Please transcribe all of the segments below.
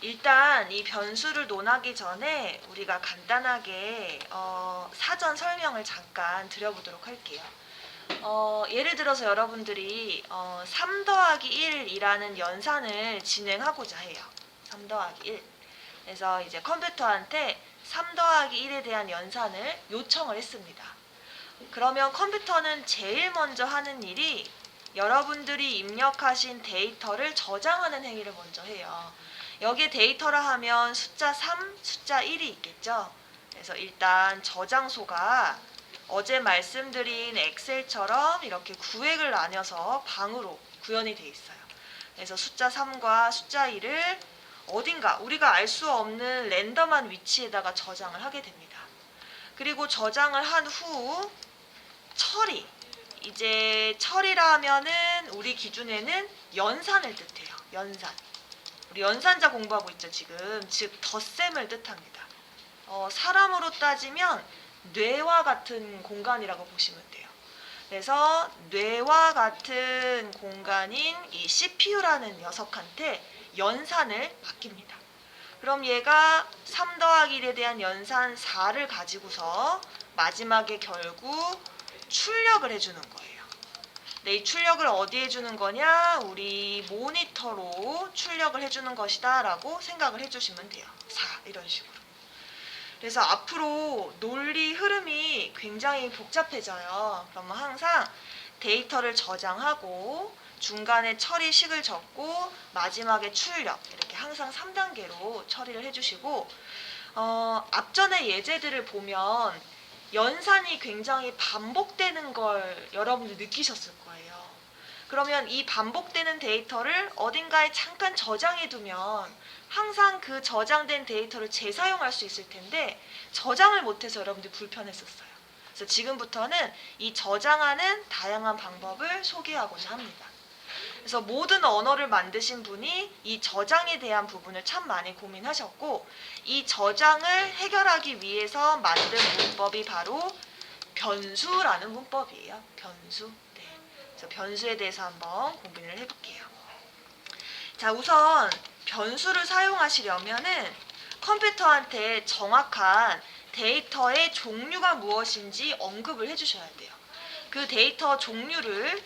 일단 이 변수를 논하기 전에 우리가 간단하게 사전 설명을 잠깐 드려보도록 할게요. 예를 들어서 여러분들이 3 더하기 1이라는 연산을 진행하고자 해요. 3 더하기 1. 그래서 이제 컴퓨터한테 3 더하기 1에 대한 연산을 요청을 했습니다. 그러면 컴퓨터는 제일 먼저 하는 일이 여러분들이 입력하신 데이터를 저장하는 행위를 먼저 해요. 여기에 데이터라 하면 숫자 3, 숫자 1이 있겠죠. 그래서 일단 저장소가 어제 말씀드린 엑셀처럼 이렇게 구획을 나뉘어서 방으로 구현이 돼 있어요. 그래서 숫자 3과 숫자 1을 어딘가 우리가 알 수 없는 랜덤한 위치에다가 저장을 하게 됩니다. 그리고 저장을 한 후 처리. 이제 처리라 하면은 우리 기준에는 연산을 뜻해요. 연산. 우리 연산자 공부하고 있죠, 지금. 즉 덧셈을 뜻합니다. 사람으로 따지면 뇌와 같은 공간이라고 보시면 돼요. 그래서 뇌와 같은 공간인 이 CPU라는 녀석한테 연산을 맡깁니다. 그럼 얘가 3 더하기 1에 대한 연산 4를 가지고서 마지막에 결국 출력을 해주는 거예요. 네, 이 출력을 어디에 해주는 거냐? 우리 모니터로 출력을 해주는 것이다 라고 생각을 해주시면 돼요. 4 이런 식으로. 그래서 앞으로 논리 흐름이 굉장히 복잡해져요. 그러면 항상 데이터를 저장하고 중간에 처리식을 적고 마지막에 출력 이렇게 항상 3단계로 처리를 해주시고 앞전의 예제들을 보면 연산이 굉장히 반복되는 걸 여러분들 느끼셨을 거예요. 그러면 이 반복되는 데이터를 어딘가에 잠깐 저장해 두면 항상 그 저장된 데이터를 재사용할 수 있을 텐데 저장을 못해서 여러분들이 불편했었어요. 그래서 지금부터는 이 저장하는 다양한 방법을 소개하고자 합니다. 그래서 모든 언어를 만드신 분이 이 저장에 대한 부분을 참 많이 고민하셨고 이 저장을 해결하기 위해서 만든 문법이 바로 변수라는 문법이에요. 변수. 네. 그래서 변수에 대해서 한번 고민을 해볼게요. 자, 우선 변수를 사용하시려면은 컴퓨터한테 정확한 데이터의 종류가 무엇인지 언급을 해주셔야 돼요. 그 데이터 종류를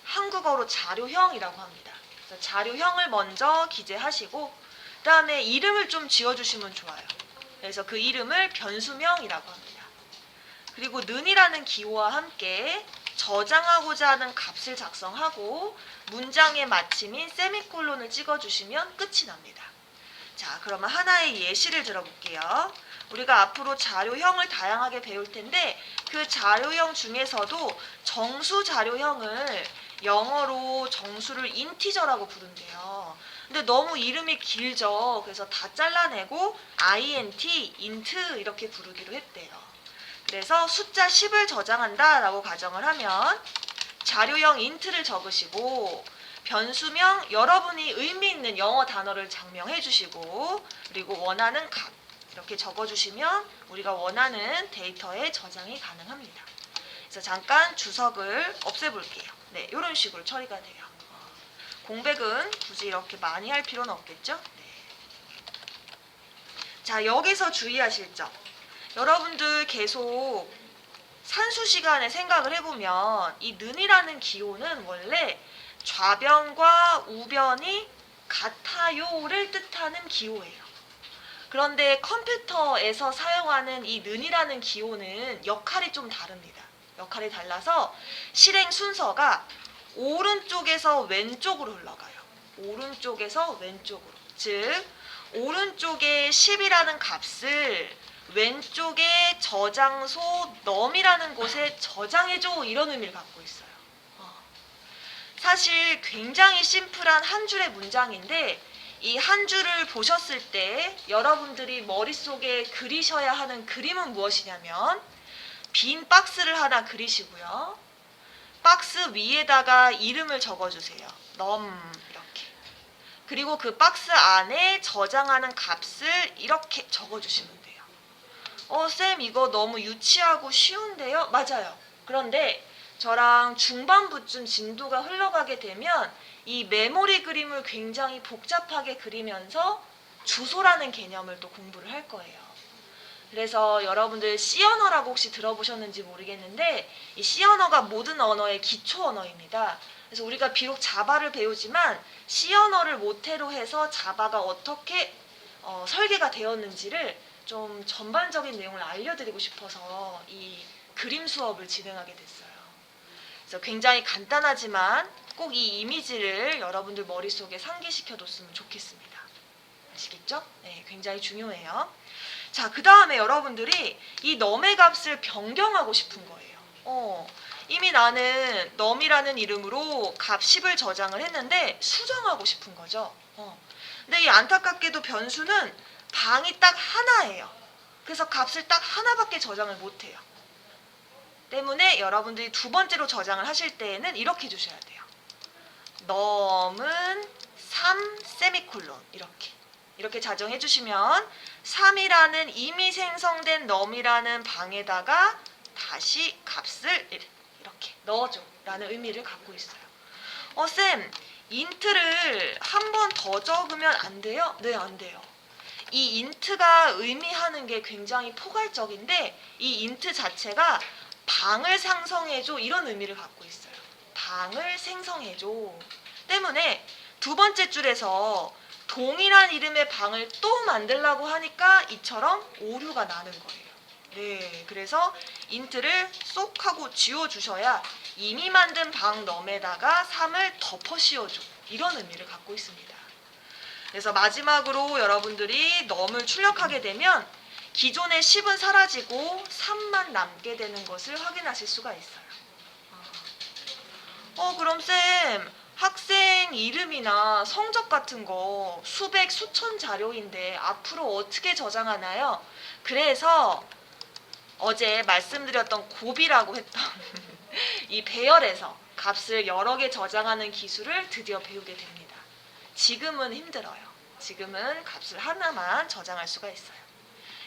한국어로 자료형이라고 합니다. 그래서 자료형을 먼저 기재하시고 그 다음에 이름을 좀 지어주시면 좋아요. 그래서 그 이름을 변수명이라고 합니다. 그리고 는이라는 기호와 함께 저장하고자 하는 값을 작성하고 문장의 마침인 세미콜론을 찍어주시면 끝이 납니다. 자, 그러면 하나의 예시를 들어볼게요. 우리가 앞으로 자료형을 다양하게 배울 텐데 그 자료형 중에서도 정수 자료형을 영어로 정수를 인티저라고 부른대요. 근데 너무 이름이 길죠. 그래서 다 잘라내고 int, int 이렇게 부르기로 했대요. 그래서 숫자 10을 저장한다 라고 가정을 하면 자료형 int를 적으시고 변수명 여러분이 의미 있는 영어 단어를 장명해 주시고 그리고 원하는 값 이렇게 적어주시면 우리가 원하는 데이터에 저장이 가능합니다. 그래서 잠깐 주석을 없애볼게요. 네, 이런 식으로 처리가 돼요. 공백은 굳이 이렇게 많이 할 필요는 없겠죠? 네. 자, 여기서 주의하실 점. 여러분들 계속 산수 시간에 생각을 해보면 이 는이라는 기호는 원래 좌변과 우변이 같아요를 뜻하는 기호예요. 그런데 컴퓨터에서 사용하는 이 는이라는 기호는 역할이 좀 다릅니다. 역할이 달라서 실행 순서가 오른쪽에서 왼쪽으로 흘러가요. 오른쪽에서 왼쪽으로. 즉 오른쪽에 10이라는 값을 왼쪽에 저장소 num이라는 곳에 저장해줘 이런 의미를 갖고 있어요. 사실 굉장히 심플한 한 줄의 문장인데 이 한 줄을 보셨을 때 여러분들이 머릿속에 그리셔야 하는 그림은 무엇이냐면 빈 박스를 하나 그리시고요. 박스 위에다가 이름을 적어주세요. num 이렇게. 그리고 그 박스 안에 저장하는 값을 이렇게 적어주시면 돼요. 쌤 이거 너무 유치하고 쉬운데요? 맞아요. 그런데 저랑 중반부쯤 진도가 흘러가게 되면 이 메모리 그림을 굉장히 복잡하게 그리면서 주소라는 개념을 또 공부를 할 거예요. 그래서 여러분들 C 언어라고 혹시 들어보셨는지 모르겠는데 이 C 언어가 모든 언어의 기초 언어입니다. 그래서 우리가 비록 자바를 배우지만 C 언어를 모태로 해서 자바가 어떻게 설계가 되었는지를 좀 전반적인 내용을 알려드리고 싶어서 이 그림 수업을 진행하게 됐어요. 그래서 굉장히 간단하지만 꼭 이 이미지를 여러분들 머릿속에 상기시켜 뒀으면 좋겠습니다. 아시겠죠? 네, 굉장히 중요해요. 자, 그 다음에 여러분들이 이 num의 값을 변경하고 싶은 거예요. 이미 나는 num이라는 이름으로 값 10을 저장을 했는데 수정하고 싶은 거죠. 근데 이 안타깝게도 변수는 방이 딱 하나예요. 그래서 값을 딱 하나밖에 저장을 못해요. 때문에 여러분들이 두 번째로 저장을 하실 때에는 이렇게 주셔야 돼요. num은 3 세미콜론 이렇게 자정해 주시면 3이라는 이미 생성된 num이라는 방에다가 다시 값을 이렇게 넣어줘 라는 의미를 갖고 있어요. 쌤, int를 한 번 더 적으면 안 돼요? 네, 안 돼요. 이 int가 의미하는 게 굉장히 포괄적인데 이 int 자체가 방을 상성해줘 이런 의미를 갖고 있어요. 방을 생성해줘 때문에 두 번째 줄에서 동일한 이름의 방을 또 만들려고 하니까 이처럼 오류가 나는 거예요. 네, 그래서 int를 쏙 하고 지워주셔야 이미 만든 방 num에다가 3을 덮어 씌워줘 이런 의미를 갖고 있습니다. 그래서 마지막으로 여러분들이 num을 출력하게 되면 기존의 10은 사라지고 3만 남게 되는 것을 확인하실 수가 있어요. 그럼 쌤, 학생 이름이나 성적 같은 거 수백, 수천 자료인데 앞으로 어떻게 저장하나요? 그래서 어제 말씀드렸던 곱이라고 했던 이 배열에서 값을 여러 개 저장하는 기술을 드디어 배우게 됩니다. 지금은 힘들어요. 지금은 값을 하나만 저장할 수가 있어요.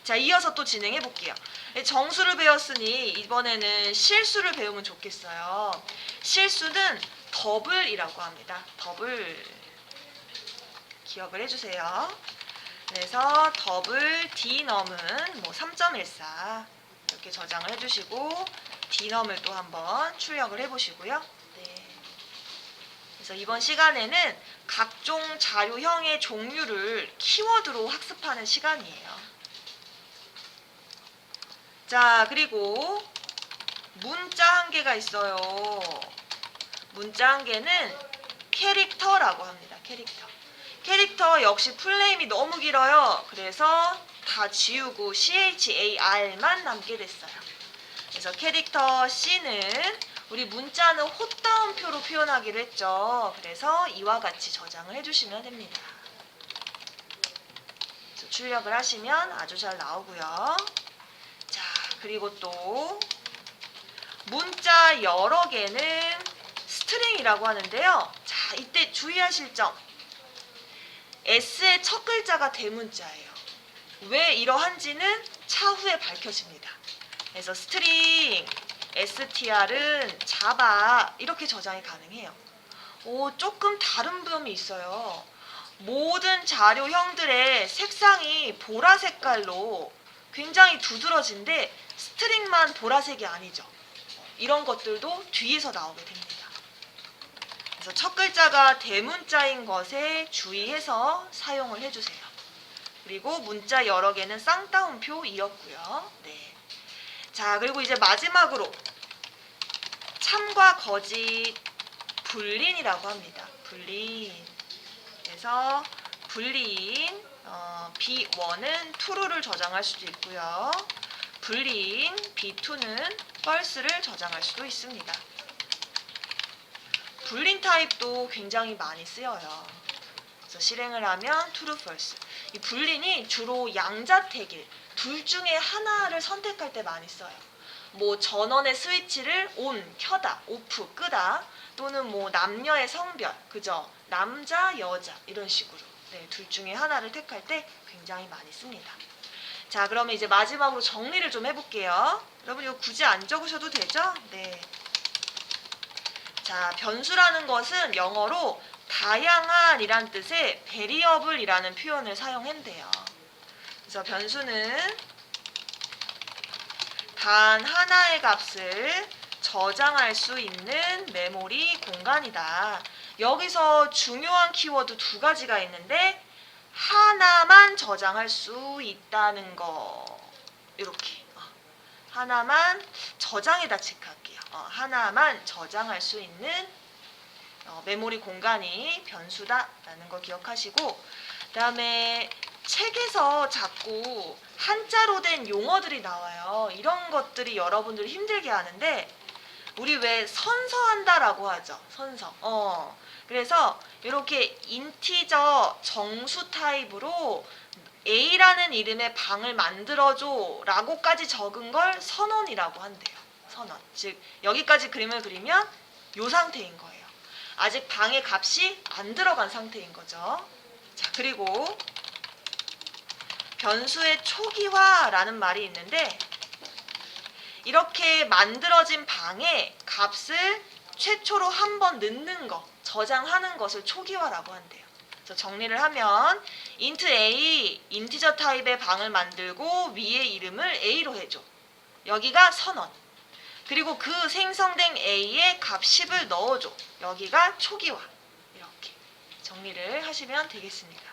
자, 이어서 또 진행해 볼게요. 정수를 배웠으니 이번에는 실수를 배우면 좋겠어요. 실수는 더블이라고 합니다. 더블 기억을 해주세요. 그래서 더블 dnum은 3.14 이렇게 저장을 해주시고 dnum을 또 한번 출력을 해보시고요. 네. 그래서 이번 시간에는 각종 자료형의 종류를 키워드로 학습하는 시간이에요. 자, 그리고 문자 한 개가 있어요. 문자 한 개는 캐릭터라고 합니다. 캐릭터 역시 풀네임이 너무 길어요. 그래서 다 지우고 CHAR만 남게 됐어요. 그래서 캐릭터 C는 우리 문자는 헛다운표로 표현하기로 했죠. 그래서 이와 같이 저장을 해주시면 됩니다. 출력을 하시면 아주 잘 나오고요. 자, 그리고 또 문자 여러 개는 스트링이라고 하는데요. 자, 이때 주의하실 점. S의 첫 글자가 대문자예요. 왜 이러한지는 차후에 밝혀집니다. 그래서 스트링 str은 자바 이렇게 저장이 가능해요. 조금 다른 점이 있어요. 모든 자료형들의 색상이 보라 색깔로 굉장히 두드러진데 스트링만 보라색이 아니죠. 이런 것들도 뒤에서 나오게 됩니다. 그래서 첫 글자가 대문자인 것에 주의해서 사용을 해주세요. 그리고 문자 여러 개는 쌍따옴표이었고요. 네. 자, 그리고 이제 마지막으로 참과 거짓 불린이라고 합니다. 불린. 그래서 불린 B1은 true를 저장할 수도 있고요. 불린 B2는 false를 저장할 수도 있습니다. 불린 타입도 굉장히 많이 쓰여요. 그래서 실행을 하면 true, false. 이 불린이 주로 양자택일, 둘 중에 하나를 선택할 때 많이 써요. 전원의 스위치를 on, 켜다, off, 끄다, 또는 남녀의 성별, 그죠? 남자, 여자 이런 식으로 네, 둘 중에 하나를 택할 때 굉장히 많이 씁니다. 자, 그러면 이제 마지막으로 정리를 좀 해볼게요. 여러분 이거 굳이 안 적으셔도 되죠? 네. 자, 변수라는 것은 영어로 다양한이란 뜻의 variable이라는 표현을 사용한대요. 그래서 변수는 단 하나의 값을 저장할 수 있는 메모리 공간이다. 여기서 중요한 키워드 두 가지가 있는데 하나만 저장할 수 있다는 거. 이렇게 하나만 저장에다 체크할게요. 하나만 저장할 수 있는 메모리 공간이 변수다라는 거 기억하시고, 그 다음에 책에서 자꾸 한자로 된 용어들이 나와요. 이런 것들이 여러분들 힘들게 하는데 우리 왜 선서한다라고 하죠. 선서. 그래서 이렇게 인티저 정수 타입으로 A라는 이름의 방을 만들어줘 라고까지 적은 걸 선언이라고 한대요. 선언. 즉 여기까지 그림을 그리면 이 상태인 거예요. 아직 방의 값이 안 들어간 상태인 거죠. 자, 그리고 변수의 초기화라는 말이 있는데 이렇게 만들어진 방에 값을 최초로 한 번 넣는 거, 저장하는 것을 초기화라고 한대요. 그래서 정리를 하면 int a, 인티저 타입의 방을 만들고 위에 이름을 a로 해줘. 여기가 선언. 그리고 그 생성된 a에 값 10을 넣어줘. 여기가 초기화. 이렇게 정리를 하시면 되겠습니다.